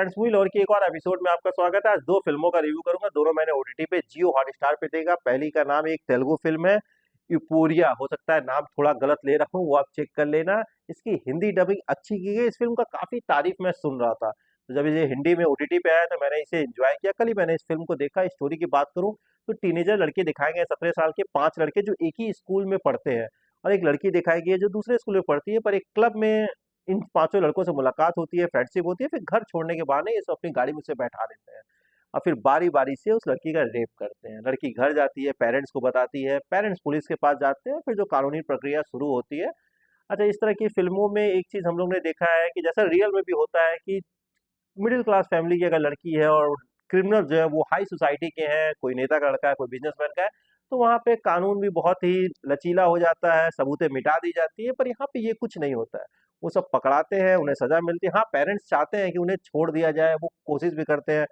Friends movie lover की एक और एपिसोड में आपका स्वागत है। आज दो फिल्मों का रिव्यू करूंगा। दोनों मैंने ओटीटी पे जियो हॉटस्टार पे देखा। पहली का नाम एक तेलुगु फिल्म है यूपोरिया। हो सकता है नाम थोड़ा गलत ले रहा हूँ, वो आप चेक कर लेना। इसकी हिंदी डबिंग अच्छी की गई। इस फिल्म का काफी तारीफ मैं सुन रहा था, तो जब ये हिंदी में ओटीटी पे आया तो मैंने इसे एंजॉय किया। कल ही मैंने इस फिल्म को देखा। स्टोरी की बात करूँ तो टीनेजर लड़के दिखाए गए 17 साल के, 5 लड़के जो एक ही स्कूल में पढ़ते हैं, और एक लड़की दिखाई गई है जो दूसरे स्कूल में पढ़ती है। पर एक क्लब में इन पांचों लड़कों से मुलाकात होती है, फ्रेंडशिप होती है। फिर घर छोड़ने के बहाने ये सब अपनी गाड़ी में उसे बैठा देते हैं और फिर बारी बारी से उस लड़की का रेप करते हैं। लड़की घर जाती है, पेरेंट्स को बताती है, पेरेंट्स पुलिस के पास जाते हैं, फिर जो कानूनी प्रक्रिया शुरू होती है। अच्छा, इस तरह की फिल्मों में एक चीज हम लोग ने देखा है कि जैसा रियल में भी होता है कि मिडिल क्लास फैमिली की अगर लड़की है और क्रिमिनल जो है वो हाई सोसाइटी के हैं, कोई नेता का लड़का है, कोई बिजनेसमैन का है, तो वहाँ पे कानून भी बहुत ही लचीला हो जाता है, सबूतें मिटा दी जाती है। पर यहाँ पे ये कुछ नहीं होता है। वो सब पकड़ाते हैं, उन्हें सजा मिलती है। हाँ, पेरेंट्स चाहते हैं कि उन्हें छोड़ दिया जाए, वो कोशिश भी करते हैं।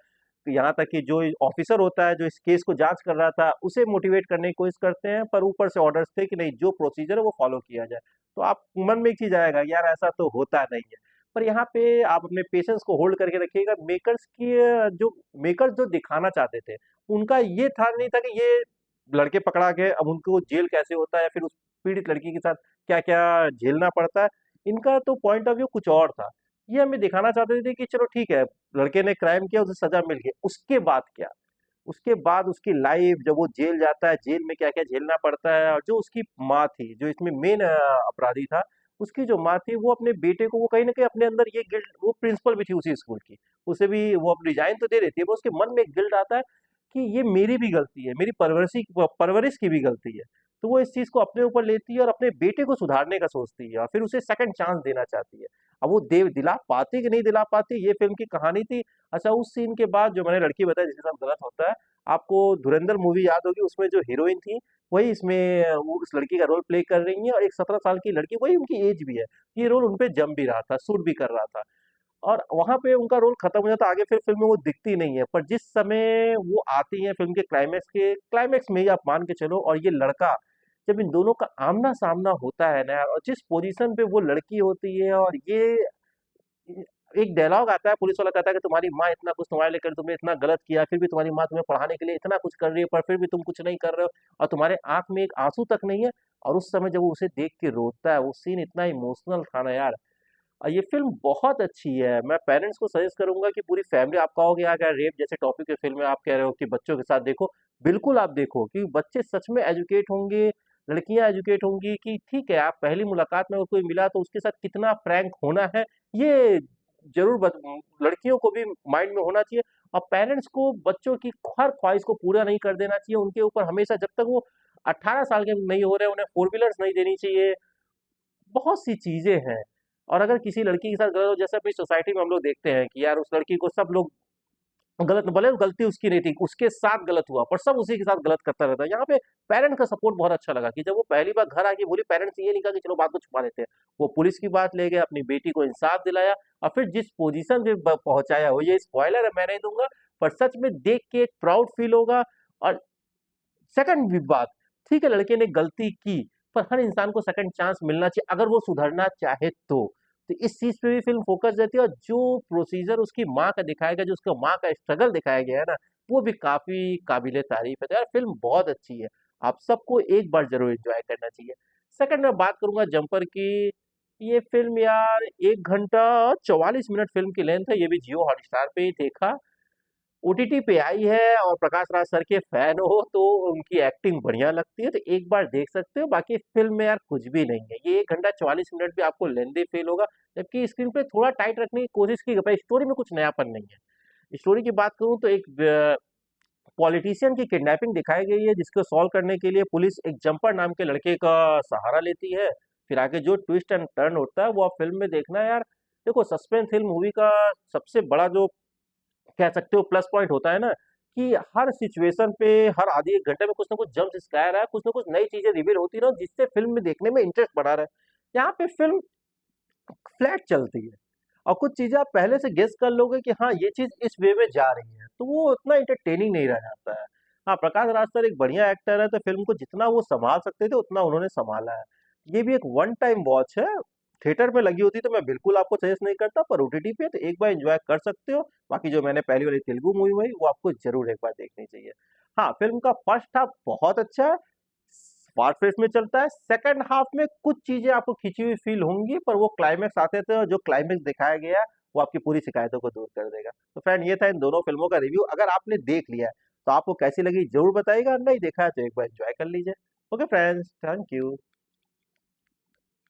तो यहाँ तक कि जो ऑफिसर होता है जो इस केस को जांच कर रहा था, उसे मोटिवेट करने की कोशिश करते हैं, पर ऊपर से ऑर्डर्स थे कि नहीं, जो प्रोसीजर है वो फॉलो किया जाए। तो आप मन में एक चीज आएगा, यार ऐसा तो होता नहीं है। पर यहाँ पे आप अपने पेशेंस को होल्ड करके रखिएगा। मेकर्स जो दिखाना चाहते थे, उनका ये था नहीं था कि ये लड़के पकड़ा गए, अब उनको जेल कैसे होता है, फिर उस पीड़ित लड़की के साथ क्या क्या झेलना पड़ता है। इनका तो पॉइंट ऑफ व्यू कुछ और था। ये हमें दिखाना चाहते थे कि चलो ठीक है, लड़के ने क्राइम किया, उसे सजा मिल गई, उसके बाद क्या, उसके बाद उसकी लाइफ, जब वो जेल जाता है, जेल में क्या क्या झेलना पड़ता है। और जो उसकी माँ थी, जो इसमें मेन अपराधी था, उसकी जो माँ थी, वो अपने बेटे को, वो कहीं ना कहीं अपने अंदर ये गिल्ट, वो प्रिंसिपल भी थी उसी स्कूल की, उसे भी वो अब रिजाइन तो दे देती है, पर उसके मन में एक गिल्ट आता है कि ये मेरी भी गलती है, मेरी परवरिश की भी गलती है। तो वो इस चीज को अपने ऊपर लेती है और अपने बेटे को सुधारने का सोचती है और फिर उसे सेकंड चांस देना चाहती है। अब वो देव दिला पाती कि नहीं दिला पाती, ये फिल्म की कहानी थी। अच्छा, उस सीन के बाद जो मैंने लड़की बताई जिसके साथ गलत होता है, आपको धुरंधर मूवी याद होगी, उसमें जो हीरोइन थी वही इसमें वो उस लड़की का रोल प्ले कर रही है, और एक 17 साल की लड़की, वही उनकी एज भी है। ये रोल उनपे जम भी रहा था, सूट भी कर रहा था, और वहां पे उनका रोल खत्म हो जाता। आगे फिर फिल्म में वो दिखती नहीं है, पर जिस समय वो आती है फिल्म के क्लाइमेक्स में ही आप मान के चलो, और ये लड़का, जब इन दोनों का आमना सामना होता है ना यार, और जिस पोजीशन पे वो लड़की होती है, और ये एक डायलॉग आता है, पुलिस वाला कहता है कि तुम्हारी माँ इतना कुछ तुम्हारे लिए कर, तुमने इतना गलत किया, फिर भी तुम्हारी माँ तुम्हें पढ़ाने के लिए इतना कुछ कर रही है, पर फिर भी तुम कुछ नहीं कर रहे हो, और तुम्हारे आंख में एक आंसू तक नहीं है। और उस समय जब वो उसे देख के रोता है, वो सीन इतना इमोशनल था ना यार। और ये फिल्म बहुत अच्छी है। मैं पेरेंट्स को सजेस्ट करूंगा कि पूरी फैमिली, आप कहोगे यार रेप जैसे टॉपिक की फिल्म है, आप कह रहे हो कि बच्चों के साथ देखो, बिल्कुल आप देखो, कि बच्चे सच में एजुकेट होंगे, लड़कियां एजुकेट होंगी, कि ठीक है, आप पहली मुलाकात में कोई मिला तो उसके साथ कितना फ्रैंक होना है, ये जरूर लड़कियों को भी माइंड में होना चाहिए। और पेरेंट्स को बच्चों की हर ख्वाहिश को पूरा नहीं कर देना चाहिए। उनके ऊपर हमेशा, जब तक वो 18 साल के नहीं हो रहे, उन्हें फोर व्हीलर्स नहीं देनी चाहिए। बहुत सी चीजें हैं। और अगर किसी लड़की के साथ गलत हो, जैसे अपनी सोसाइटी में हम लोग देखते हैं कि यार उस लड़की को सब लोग गलत, भले गलती उसकी नहीं थी, उसके साथ गलत हुआ, पर सब उसी के साथ गलत करता रहता है। यहाँ पे पेरेंट का सपोर्ट बहुत अच्छा लगा कि जब वो पहली बार घर आके बोली, पेरेंट्स ये नहीं कहा कि चलो बात को छुपा देते हैं, वो पुलिस की बात ले गए, अपनी बेटी को इंसाफ दिलाया, और फिर जिस पोजीशन पे पहुंचाया, वो ये स्पॉइलर है मैं नहीं दूंगा, पर सच में देख के एक प्राउड फील होगा। और सेकंड भी बात, ठीक है लड़के ने गलती की, पर हर इंसान को सेकंड चांस मिलना चाहिए अगर वो सुधरना चाहे तो इस चीज पे भी फिल्म फोकस देती है। और जो प्रोसीजर उसकी माँ का दिखाया गया, जो उसका माँ का स्ट्रगल दिखाया गया है ना, वो भी काफी काबिले तारीफ है। तो यार फिल्म बहुत अच्छी है, आप सबको एक बार जरूर एंजॉय करना चाहिए। सेकंड में बात करूंगा जंपर की। ये फिल्म यार 1 घंटा 44 मिनट फिल्म की लेंथ है। ये भी जियो हॉटस्टार पे ही देखा। ओटीटी पे आई है, और प्रकाश राज सर के फैन हो तो उनकी एक्टिंग बढ़िया लगती है, तो एक बार देख सकते हो। बाकी फिल्म में यार कुछ भी नहीं है, ये 1 घंटा 44 मिनट भी आपको लेंदी फील होगा, जबकि स्क्रीन पे थोड़ा टाइट रखने की कोशिश की गई। स्टोरी में कुछ नयापन नहीं है। स्टोरी की बात करूं तो एक पॉलिटिशियन की किडनैपिंग दिखाई गई है, जिसको सॉल्व करने के लिए पुलिस एक जंपर नाम के लड़के का सहारा लेती है। फिर आगे जो ट्विस्ट एंड टर्न होता है वो आप फिल्म में देखना है यार। देखो, सस्पेंस थ्रिल मूवी का सबसे बड़ा जो कह सकते हो प्लस पॉइंट होता है ना, कि हर सिचुएशन पे, हर आधी एक घंटे में कुछ ना कुछ जंप स्कायर है, कुछ ना कुछ नई चीजें रिवील होती रहो, जिससे फिल्म में देखने में इंटरेस्ट बढ़ा रहा है। यहाँ पे फिल्म फ्लैट चलती है, और कुछ चीजें आप पहले से गेस कर लोगे कि हाँ ये चीज इस वे में जा रही है, तो वो उतना इंटरटेनिंग नहीं रह जाता है। हाँ, प्रकाश राज सर एक बढ़िया एक्टर है, तो फिल्म को जितना वो संभाल सकते थे उतना उन्होंने संभाला है। ये भी एक वन टाइम वॉच है, थिएटर में लगी होती तो मैं बिल्कुल आपको सजेस्ट नहीं करता, पर ओटीटी पे तो एक बार एंजॉय कर सकते हो। बाकी जो मैंने पहली वाली तेलुगु मूवी हुई वो आपको जरूर एक बार देखनी चाहिए। हाँ, फिल्म का फर्स्ट हाफ बहुत अच्छा है, फास्ट पेस में चलता है। सेकंड हाफ में कुछ चीजें आपको खिंची हुई फील होंगी, पर वो क्लाइमेक्स आते थे और जो क्लाइमेक्स दिखाया गया है वो आपकी पूरी शिकायतों को दूर कर देगा। तो फ्रेंड, ये था इन दोनों फिल्मों का रिव्यू। अगर आपने देख लिया है तो आपको कैसी लगी जरूर बताइएगा, नहीं देखा है तो एक बार एंजॉय कर लीजिए। Okay friends, thank you.